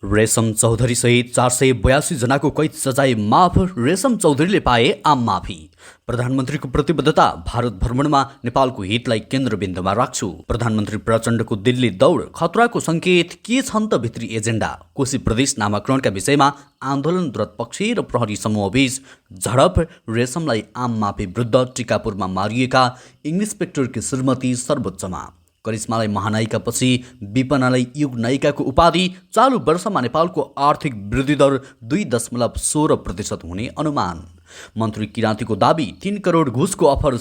रेशम चौधरी सहित 482 जनाको कैद सजाय माफ, रेशम चौधरीले पाए आम माफी। प्रधानमन्त्रीको प्रतिबद्धता, भारत भ्रमणमा नेपालको हितलाई केन्द्रबिन्दुमा राख्छु। प्रधानमन्त्री प्रचण्डको दिल्ली दौड, खतराको सङ्केत के छन् त भित्री एजेन्डा। कोशी प्रदेश नामाकरणका विषयमा आन्दोलनरत पक्ष र प्रहरी समूहबीच झडप, रेशमलाई आम माफी विरुद्ध टिकापुरमा मारिएका इन्सपेक्टरकी श्रीमती सर्वोच्चमा। करिश्मालाई महानायिकापछि विपनालाई युग नायिकाको उपाधि, चालु वर्षमा नेपालको आर्थिक वृद्धि दर 2.16% हुने अनुमान। मन्त्री किराँतीको दाबी, 3 करोड घुसको अफर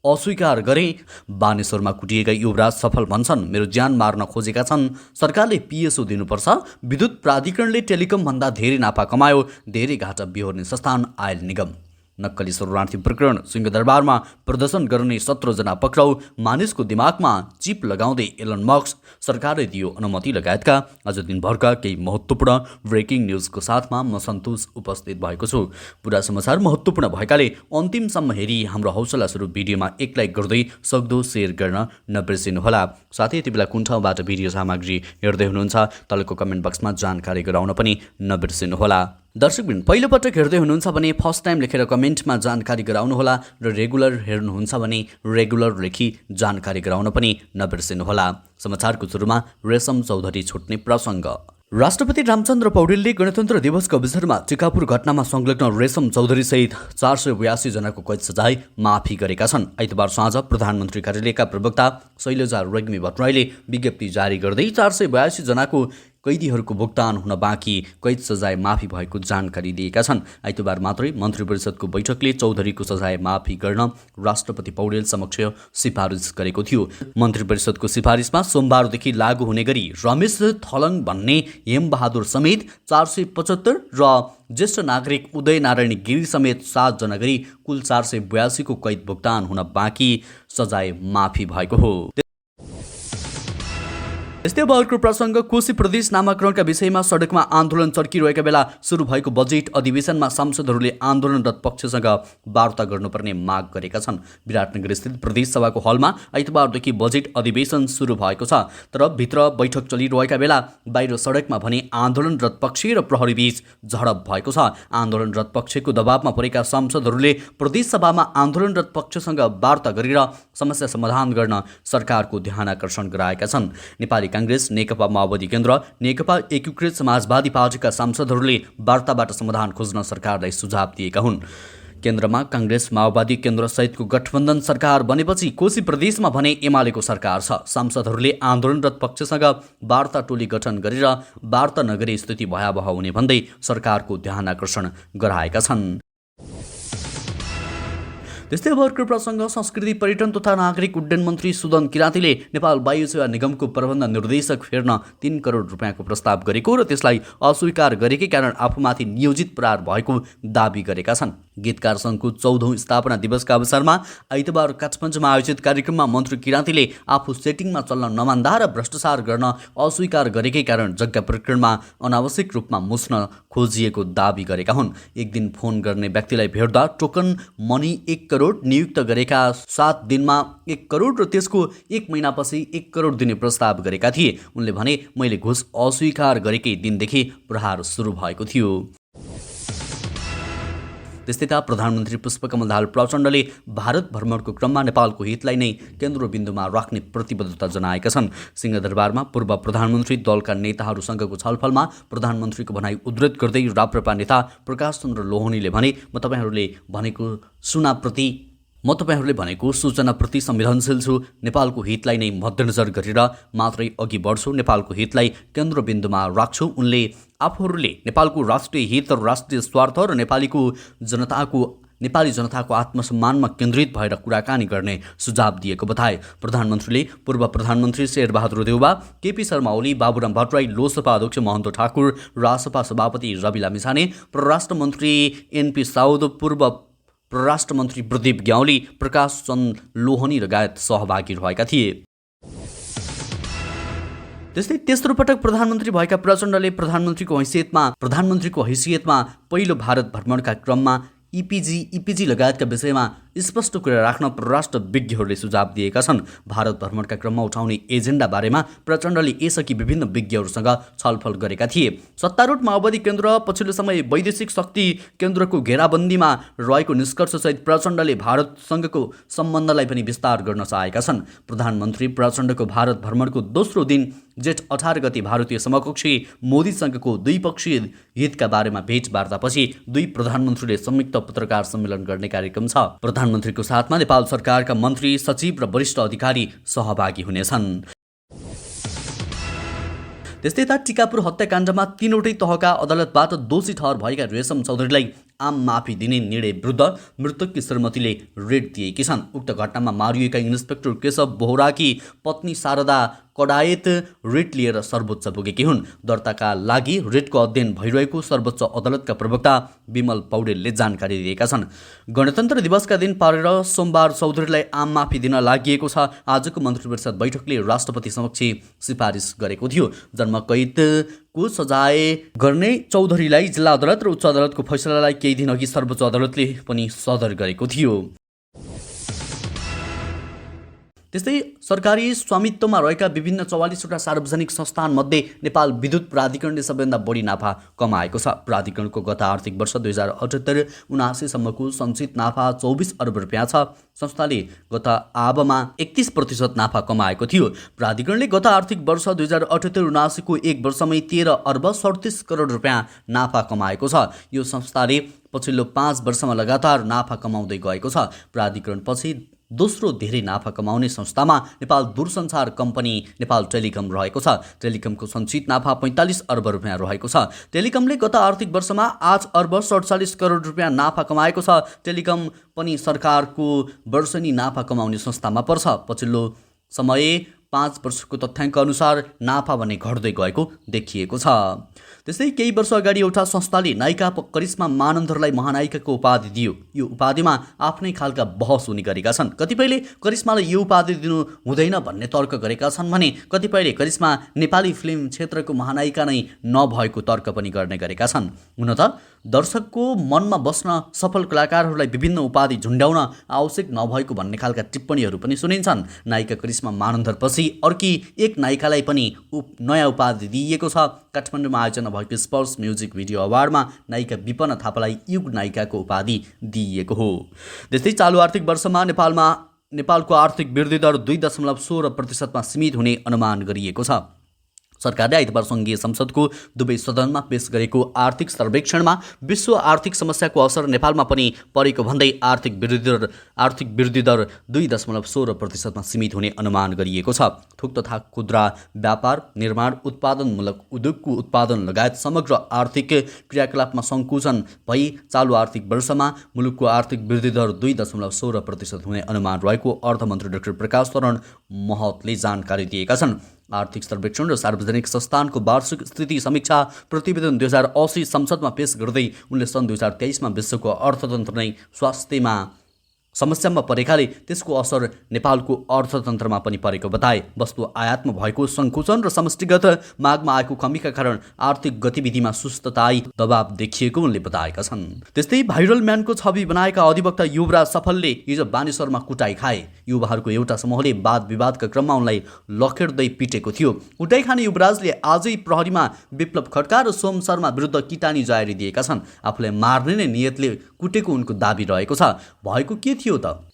अस्वीकार गरे। बानेश्वरमा कुटिएका युवराज सफल भन्छन्, मेरो ज्यान मार्न खोजेका छन्। सरकारले पिएसओ दिनुपर्छ। विद्युत प्राधिकरणले टेलिकमभन्दा धेरै नाफा कमायो, धेरै घाटा बिहोर्ने संस्थान आयल निगम। नक्कली शरणार्थी प्रकरण, सिंहदरबारमा प्रदर्शन गर्ने 17 जना पक्राउ। मानिसको दिमागमा चिप लगाउँदै एलन मस्क, सरकारले दियो अनुमति लगायतका आज दिनभरका केही महत्त्वपूर्ण ब्रेकिङ न्युजको साथमा म सन्तोष उपस्थित भएको छु। पुरा समाचार महत्त्वपूर्ण भएकाले अन्तिमसम्म हेरी हाम्रो हौसला स्वरूप भिडियोमा एक लाइक गर्दै सक्दो सेयर गर्न नबिर्सिनुहोला। साथै यति बेला कुन ठाउँबाट भिडियो सामग्री हेर्दै हुनुहुन्छ तलको कमेन्ट बक्समा जानकारी गराउन पनि नबिर्सिनुहोला। दर्शकबिन पहिलोपटक हेर्दै हुनुहुन्छ भने फर्स्ट टाइम लेखेर कमेन्टमा जानकारी गराउनुहोला र रेगुलर हेर्नुहुन्छ भने रेगुलर लेखी जानकारी गराउन पनि नबिर्सिनुहोला। समाचारको सुरुमा रेशम चौधरी छुट्ने प्रसङ्ग। राष्ट्रपति रामचन्द्र पौडेलले गणतन्त्र दिवसको अवसरमा टिकापुर घटनामा संलग्न रेशम चौधरी सहित 482 जनाको कैद सजाय माफी गरेका छन्। आइतबार साँझ प्रधानमन्त्री कार्यालयका प्रवक्ता शैलजा रेग्मी भट्टराईले विज्ञप्ति जारी गर्दै 482 जनाको कैदीहरूको भुक्तान हुन बाँकी कैद सजाय माफी भएको जानकारी दिएका छन्। आइतबार मात्रै मन्त्री परिषदको बैठकले चौधरीको सजाय माफी गर्न राष्ट्रपति पौडेल समक्ष सिफारिस गरेको थियो। मन्त्री परिषदको सिफारिसमा सोमबारदेखि लागू हुने गरी रमेश थलङ भन्ने हेमबहादुर समेत 475 र ज्येष्ठ नागरिक उदय नारायण गिरी समेत 7 जना गरी कुल 482 को कैद भुक्तान हुन बाँकी सजाय माफी भएको हो। यस्तै अब अर्को प्रसङ्ग, कोशी प्रदेश नामाकरणका विषयमा सडकमा आन्दोलन चर्किरहेका बेला सुरु भएको बजेट अधिवेशनमा सांसदहरूले आन्दोलनरत पक्षसँग वार्ता गर्नुपर्ने माग गरेका छन्। विराटनगर स्थित प्रदेश सभाको हलमा आइतबारदेखि बजेट अधिवेशन सुरु भएको छ। तर भित्र बैठक चलिरहेका बेला बाहिर सडकमा भने आन्दोलनरत पक्ष र प्रहरीबीच झडप भएको छ। आन्दोलनरत पक्षको दबावमा परेका सांसदहरूले प्रदेश सभामा आन्दोलनरत पक्षसँग वार्ता गरेर समस्या समाधान गर्न सरकारको ध्यानाकर्षण गराएका छन्। नेपाली कांग्रेस, नेकपा माओवादी केन्द्र, नेकपा एकीकृत समाजवादी पार्टीका सांसदहरूले वार्ताबाट समाधान खोज्न सरकारलाई सुझाव दिएका हुन्। केन्द्रमा कांग्रेस माओवादी केन्द्र सहितको गठबन्धन सरकार बनेपछि कोशी प्रदेशमा भने एमालेको सरकार छ। सांसदहरूले आन्दोलनरत पक्षसँग वार्ता टोली गठन गरेर वार्ता नगरी स्थिति भयावह हुने भन्दै सरकारको ध्यानाकर्षण गराएका छन्। त्यस्तै अब अर्को प्रसङ्ग, संस्कृति पर्यटन तथा नागरिक उड्डयन मन्त्री सुदन किराँतीले नेपाल वायु सेवा निगमको प्रबन्ध निर्देशक फेर्न 3 करोड रुपियाँको प्रस्ताव गरेको र त्यसलाई अस्वीकार गरेकै कारण आफूमाथि नियोजित प्रहार भएको दाबी गरेका छन्। गीतकार सङ्घको 14औं स्थापना दिवसका अवसरमा आइतबार काठमाडौँमा आयोजित कार्यक्रममा मन्त्री किराँतीले आफू सेटिङमा चल्न नमान्दा र भ्रष्टाचार गर्न अस्वीकार गरेकै कारण जग्गा प्रकरणमा अनावश्यक रूपमा मुस्न खोजिएको दाबी गरेका हुन्। एक दिन फोन गर्ने व्यक्तिलाई भेट्दा टोकन मनी 1 करोड नियुक्त गरेका 7 दिनमा 1 करोड र त्यसको 1 महिनापछि 1 करोड दिने प्रस्ताव गरेका थिए। उनले भने, मैले घुस अस्वीकार गरेकै दिनदेखि प्रहार सुरु भएको थियो। त्यस्तै त प्रधानमन्त्री पुष्पकमल दाहाल प्रचण्डले भारत भ्रमणको क्रममा नेपालको हितलाई नै केन्द्रबिन्दुमा राख्ने प्रतिबद्धता जनाएका छन्। सिंहदरबारमा पूर्व प्रधानमन्त्री दलका नेताहरूसँगको छलफलमा प्रधानमन्त्रीको भनाइ उद्धृत गर्दै राप्रपा नेता प्रकाश चन्द्र लोहनीले भने, म तपाईँहरूले भनेको सूचनाप्रति संवेदनशील छु। नेपालको हितलाई नै मध्यनजर गरेर मात्रै अघि बढ्छु, नेपालको हितलाई केन्द्रबिन्दुमा राख्छु। उनले आफूहरूले नेपालको राष्ट्रिय हित र राष्ट्रिय स्वार्थ र नेपाली जनताको आत्मसम्मानमा केन्द्रित भएर कुराकानी गर्ने सुझाव दिएको बताए। प्रधानमन्त्रीले पूर्व प्रधानमन्त्री शेरबहादुर देउवा, केपी शर्मा ओली, बाबुराम भट्टराई, लोकसभा अध्यक्ष महन्त ठाकुर, रासपा सभापति रवि लामिछाने, परराष्ट्र मन्त्री एनपी साउद, पूर्व परराष्ट्र मन्त्री प्रदीप ग्यावाली, प्रकाश चन्द्र लोहनी लगायत सहभागी रहेका थिए। त्यस्तै तेस्रो पटक प्रधानमन्त्री भएका प्रचण्डले प्रधानमन्त्रीको हैसियतमा पहिलो भारत भ्रमणका क्रममा इपिजी लगायतका विषयमा स्पष्ट कुरा राख्न परराष्ट्र विज्ञहरूले सुझाव दिएका छन्। भारत भ्रमणका क्रममा उठाउने एजेन्डा बारेमा प्रचण्डले यसअघि विभिन्न विज्ञहरूसँग छलफल गरेका थिए। सत्तारूढ माओवादी केन्द्र पछिल्लो समय वैदेशिक शक्ति केन्द्रको घेराबन्दीमा रहेको निष्कर्षसहित प्रचण्डले भारतसँगको सम्बन्धलाई पनि विस्तार गर्न चाहेका छन्। प्रधानमन्त्री प्रचण्डको भारत भ्रमणको दोस्रो दिन जेठ 18 गते भारतीय समकक्षी मोदीसँगको द्विपक्षीय हितका बारेमा भेटवार्तापछि दुई प्रधानमन्त्रीले संयुक्त पत्रकार सम्मेलन गर्ने कार्यक्रम छ। प्रधानमन्त्रीको साथमा नेपाल सरकारका मन्त्री, सचिव र वरिष्ठ अधिकारी सहभागी हुनेछन्। त्यस्तै यता टिकापुर हत्याकाण्डमा 3वटै तहका अदालतबाट दोषी ठहर भएका रेशम चौधरीलाई आम माफी दिने निर्णय विरुद्ध मृतककी श्रीमतीले रिट दिएकी छन्। उक्त घटनामा मारिएका इन्सपेक्टर केशव बोहराकी पत्नी शारदा कडायत रिट लिएर सर्वोच्च पुगेकी हुन्। दर्ताका लागि रिटको अध्ययन भइरहेको सर्वोच्च अदालतका प्रवक्ता विमल पौडेलले जानकारी दिएका छन्। गणतन्त्र दिवसका दिन पारेर सोमबार चौधरीलाई आम माफी दिन लागि छ। आजको मन्त्री परिषद बैठकले राष्ट्रपति समक्ष सिफारिस गरेको थियो। जन्मकैदको सजाय गर्ने चौधरीलाई जिल्ला अदालत र उच्च अदालतको फैसलालाई केही दिन अघि सर्वोच्च अदालतले पनि सदर गरेको थियो। त्यस्तै सरकारी स्वामित्वमा रहेका विभिन्न 44वटा सार्वजनिक संस्थानमध्ये नेपाल विद्युत प्राधिकरणले सबैभन्दा बढी नाफा कमाएको छ। प्राधिकरणको गत आर्थिक वर्ष 2078-79 सम्मको सञ्चित नाफा 24 अर्ब रुपियाँ छ। संस्थाले गत आबमा 31% नाफा कमाएको थियो। प्राधिकरणले गत आर्थिक वर्ष 2078-79 को एक वर्षमै 13 अर्ब 37 करोड रुपियाँ नाफा कमाएको छ। यो संस्थाले पछिल्लो 5 वर्षमा लगातार नाफा कमाउँदै गएको छ। प्राधिकरणपछि दोस्रो धेरै नाफा कमाउने संस्थामा नेपाल दूरसञ्चार कम्पनी नेपाल टेलिकम रहेको छ। टेलिकमको सञ्चित नाफा 45 अर्ब रुपियाँ रहेको छ। टेलिकमले गत आर्थिक वर्षमा 8 अर्ब 47 करोड रुपियाँ नाफा कमाएको छ। टेलिकम पनि सरकारको वर्षनी नाफा कमाउने संस्थामा पर्छ। पछिल्लो समय 5 वर्षको तथ्याङ्क अनुसार नाफा भने घट्दै गएको देखिएको छ। त्यस्तै केही वर्ष अगाडि एउटा संस्थाले नायिका करिश्मा मानन्दरलाई महानायिकाको उपाधि दियो। यो उपाधिमा आफ्नै खालका बहस हुने गरेका छन्। कतिपयले करिश्मालाई यो उपाधि दिनु हुँदैन भन्ने तर्क गरेका छन् भने कतिपयले करिश्मा नेपाली फिल्म क्षेत्रको महानायिका नै नभएको तर्क पनि गर्ने गरेका छन्। हुन त दर्शकको मनमा बस्न सफल कलाकारहरूलाई विभिन्न उपाधि झुन्ड्याउन आवश्यक नभएको भन्ने खालका टिप्पणीहरू पनि सुनिन्छन्। नायिका करिश्मा मानन्दरपछि अर्की एक नायिकालाई पनि नयाँ उपाधि दिइएको छ। काठमाडौँमा आयोजना भएको स्पर्श म्युजिक भिडियो अवार्डमा नायिका विपना थापालाई युग नायिकाको उपाधि दिइएको हो। त्यस्तै चालु आर्थिक वर्षमा नेपालको आर्थिक वृद्धि दर 2.16% सीमित हुने अनुमान गरिएको छ। सरकारले आइतबार सङ्घीय संसदको दुवै सदनमा पेश गरेको आर्थिक सर्वेक्षणमा विश्व आर्थिक समस्याको असर नेपालमा पनि परेको भन्दै आर्थिक वृद्धि दर 2.16% सीमित हुने अनुमान गरिएको छ। थोक तथा खुद्रा व्यापार, निर्माण, उत्पादनमूलक उद्योगको उत्पादन लगायत समग्र आर्थिक क्रियाकलापमा सङ्कुचन भई चालु आर्थिक वर्षमा मुलुकको आर्थिक वृद्धि दर 2.16% हुने अनुमान रहेको अर्थमन्त्री डाक्टर प्रकाश शरण महतले जानकारी दिएका छन्। आर्थिक सर्वेक्षण र सार्वजनिक संस्थानको वार्षिक स्थिति समीक्षा प्रतिवेदन 2080 संसदमा पेश गर्दै उनले सन् 2023मा विश्वको अर्थतन्त्र नै स्वास्थ्यमा समस्यामा परेकाले त्यसको असर नेपालको अर्थतन्त्रमा पनि परेको बताए। वस्तु आयातमा भएको सङ्कुचन र समष्टिगत मागमा आएको कमीका कारण आर्थिक गतिविधिमा सुस्तताई दबाव देखिएको उनले बताएका छन्। त्यस्तै भाइरल म्यानको छवि बनाएका अधिवक्ता युवराज सफलले हिजो बानेश्वरमा कुटाई खाए। युवाहरूको एउटा समूहले वाद विवादका क्रममा उनलाई लखेड्दै पिटेको थियो। कुटाई खाने युवराजले आजै प्रहरीमा विप्लव खड्का र सोम शर्मा विरुद्ध किटानी जारी दिएका छन्। आफूलाई मार्ने नै नियतले कुटेको उनको दाबी रहेको छ। भएको के थियो त?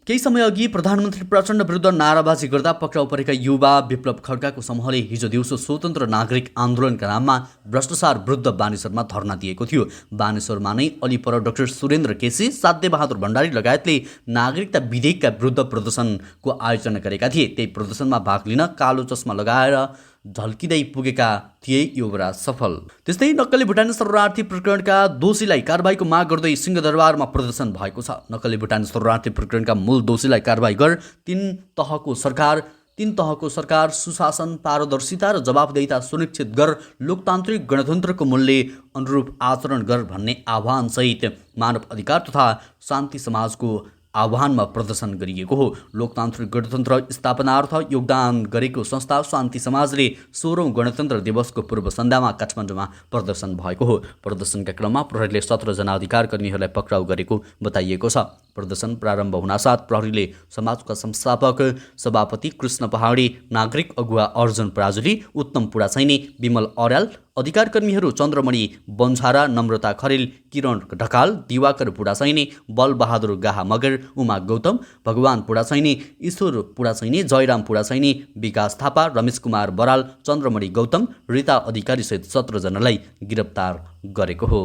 केही समय अघि प्रधानमन्त्री प्रचण्ड विरुद्ध नाराबाजी गर्दा पक्राउ परेका युवा विप्लव खड्काको समूहले हिजो दिउँसो स्वतन्त्र नागरिक आन्दोलनका नाममा भ्रष्टाचार विरुद्ध बानेश्वरमा धरना दिएको थियो। बानेश्वरमा नै अलिपर डाक्टर सुरेन्द्र केसी, साध्य बहादुर भण्डारी लगायतले नागरिकता विधेयकका विरुद्ध प्रदर्शनको आयोजना गरेका थिए। त्यही प्रदर्शनमा भाग लिन कालो चस्मा लगाएर झल्किँदै पुगेका थिए युवराज सफल। त्यस्तै नक्कली भुटानी शरणार्थी प्रकरणका दोषीलाई कारबाहीको माग गर्दै सिंहदरबारमा प्रदर्शन भएको छ। नक्कली भुटानी शरणार्थी प्रकरणका मूल दोषीलाई कारबाही गर तीन तहको सरकार सुशासन, पारदर्शिता र जवाबदेहिता सुनिश्चित गर, लोकतान्त्रिक गणतन्त्रको मूल्य अनुरूप आचरण गर भन्ने आह्वानसहित मानव अधिकार तथा शान्ति समाजको आह्वानमा प्रदर्शन गरिएको हो। लोकतान्त्रिक गणतन्त्र स्थापनार्थ योगदान गरेको संस्था शान्ति समाजले 16औं गणतन्त्र दिवसको पूर्व सन्ध्यामा काठमाडौँमा प्रदर्शन भएको हो। प्रदर्शनका क्रममा प्रहरीले 17 जना अधिकार कर्मीहरूलाई पक्राउ गरेको बताइएको छ। प्रदर्शन प्रारम्भ हुनासाथ प्रहरीले समाजका संस्थापक सभापति कृष्ण पहाडी, नागरिक अगुवा अर्जुन पराजुली, उत्तम पुडासैनी, विमल अर्याल, अधिकार कर्मीहरू चन्द्रमणि बन्छारा, नम्रता खरेल, किरण ढकाल, दिवाकर पुडासैनी, बलबहादुर गाहा मगर, उमा गौतम, भगवान पुडासैनी, ईश्वर पुडासैनी, जयराम पुडासैनी, विकास थापा, रमेश कुमार बराल, चन्द्रमणि गौतम, रीता अधिकारी सहित 17 जनालाई गिरफ्तार गरेको हो।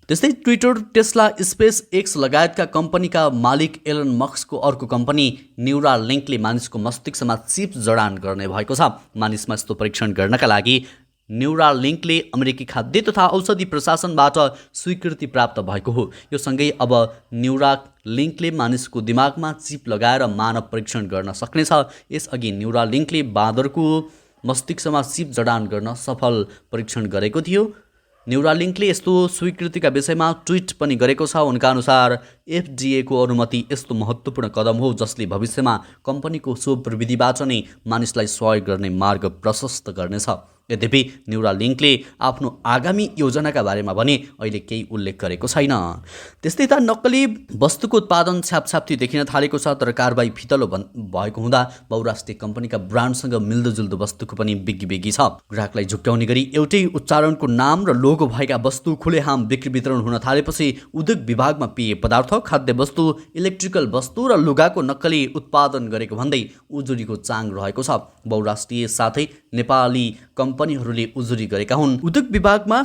त्यस्तै ट्विटर, टेस्ला, स्पेस एक्स लगायतका कम्पनीका मालिक एलन मस्कको अर्को कम्पनी न्युरालिङ्कले मानिसको मस्तिष्कमा चिप जडान गर्ने भएको छ। मानिसमा यस्तो परीक्षण गर्नका लागि न्युरालिङ्कले अमेरिकी खाद्य तथा औषधि प्रशासनबाट स्वीकृति प्राप्त भएको हो। यो सँगै अब न्युरालिङ्कले मानिसको दिमागमा चिप लगाएर मानव परीक्षण गर्न सक्नेछ। यसअघि न्युरालिङ्कले बाँदरको मस्तिष्कमा चिप जडान गर्न सफल परीक्षण गरेको थियो। न्युरालिङ्कले यस्तो स्वीकृतिका विषयमा ट्विट पनि गरेको छ। उनका अनुसार एफडीएको अनुमति यस्तो महत्त्वपूर्ण कदम हो जसले भविष्यमा कम्पनीको सो प्रविधिबाट नै मानिसलाई सहयोग गर्ने मार्ग प्रशस्त गर्नेछ। यद्यपि न्युरालिङ्कले आफ्नो आगामी योजनाका बारेमा भने अहिले केही उल्लेख गरेको छैन। त्यस्तै त नक्कली वस्तुको उत्पादन छ्यापछ्याप्ती देखिन थालेको छ। तर कारबाही फितलो भएको हुँदा बहुराष्ट्रिय कम्पनीका ब्रान्डसँग मिल्दोजुल्दो वस्तुको पनि बिगी छ। ग्राहकलाई झुक्ट्याउने गरी एउटै उच्चारणको नाम र लोगो भएका वस्तु खुलेआम बिक्री वितरण हुन थालेपछि उद्योग विभागमा पेय पदार्थ, खाद्य वस्तु, इलेक्ट्रिकल वस्तु र लुगाको नक्कली उत्पादन गरेको भन्दै उजुरीको चाङ रहेको छ। बहुराष्ट्रिय साथै नेपाली कम्पनीहरूले उजुरी गरेका हुन्। उद्योग विभागका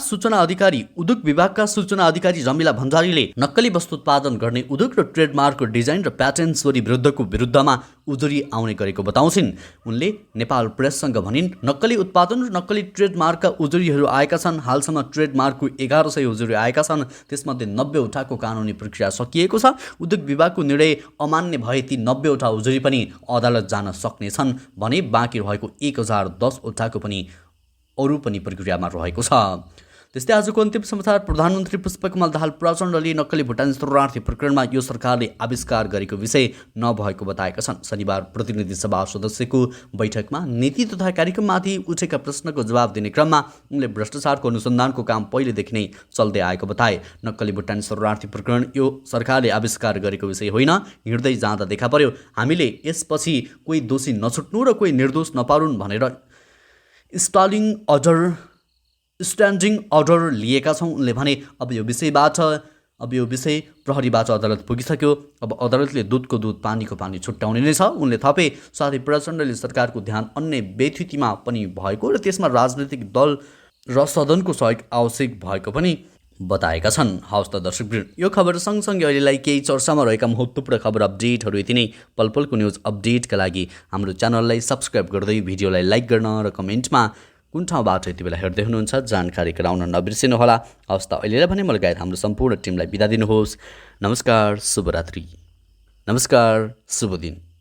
सूचना अधिकारी रमिला भण्डारीले नक्कली वस्तु उत्पादन गर्ने उद्योग र ट्रेडमार्कको डिजाइन र प्याटेन्ट चोरी विरुद्धमा उजुरी आउने गरेको बताउँछिन्। उनले नेपाल प्रेससँग भनिन्, नक्कली उत्पादन र नक्कली ट्रेडमार्कका उजुरीहरू आएका छन्। हालसम्म ट्रेडमार्कको 1100 उजुरी आएका छन्। त्यसमध्ये 90 वटाको कानुनी प्रक्रिया सकिएको छ। उद्योग विभागको निर्णय अमान्य भए ती 90 वटा उजुरी पनि अदालत जान सक्नेछन् भने बाँकी रहेको 1010 वटाको पनि अरू पनि प्रक्रियामा रहेको छ। त्यस्तै आजको अन्तिम समाचार, प्रधानमन्त्री पुष्पकमल दाहाल प्रचण्डले नक्कली भुटानी शरणार्थी प्रकरणमा यो सरकारले आविष्कार गरेको विषय नभएको बताएका छन्। शनिबार प्रतिनिधि सभा सदस्यको बैठकमा नीति तथा कार्यक्रममाथि उठेका प्रश्नको जवाब दिने क्रममा उनले भ्रष्टाचारको अनुसन्धानको काम पहिलेदेखि नै चल्दै आएको बताए। नक्कली भुटानी शरणार्थी प्रकरण यो सरकारले आविष्कार गरेको विषय होइन, हिँड्दै जाँदा देखा पर्यो। हामीले यसपछि कोही दोषी नछुट्नु र कोही निर्दोष नपारुन् भनेर स्ट्यान्डिङ अर्डर लिएका छौँ। उनले भने अब यो विषय प्रहरीबाट अदालत पुगिसक्यो। अब अदालतले दुधको दुध पानीको पानी छुट्याउने नै छ। उनले थपे। साथै प्रचण्डले सरकारको ध्यान अन्य व्यथितिमा पनि भएको र त्यसमा राजनैतिक दल र सदनको सहयोग आवश्यक भएको पनि बताएका छन्। हवस् त दर्शकवृन्द, यो खबर सँगसँगै अहिलेलाई केही चर्चामा रहेका महत्त्वपूर्ण खबर अपडेटहरू यति नै। पलपलको न्युज अपडेटका लागि हाम्रो च्यानललाई सब्सक्राइब गर्दै भिडियोलाई लाइक गर्न र कमेन्टमा कुन ठाउँबाट यति बेला हेर्दै हुनुहुन्छ जानकारी गराउन नबिर्सिनुहोला। हवस् त अहिलेलाई भने म लगायत हाम्रो सम्पूर्ण टिमलाई बिदा दिनुहोस्। नमस्कार, शुभरात्रि। नमस्कार, शुभ दिन।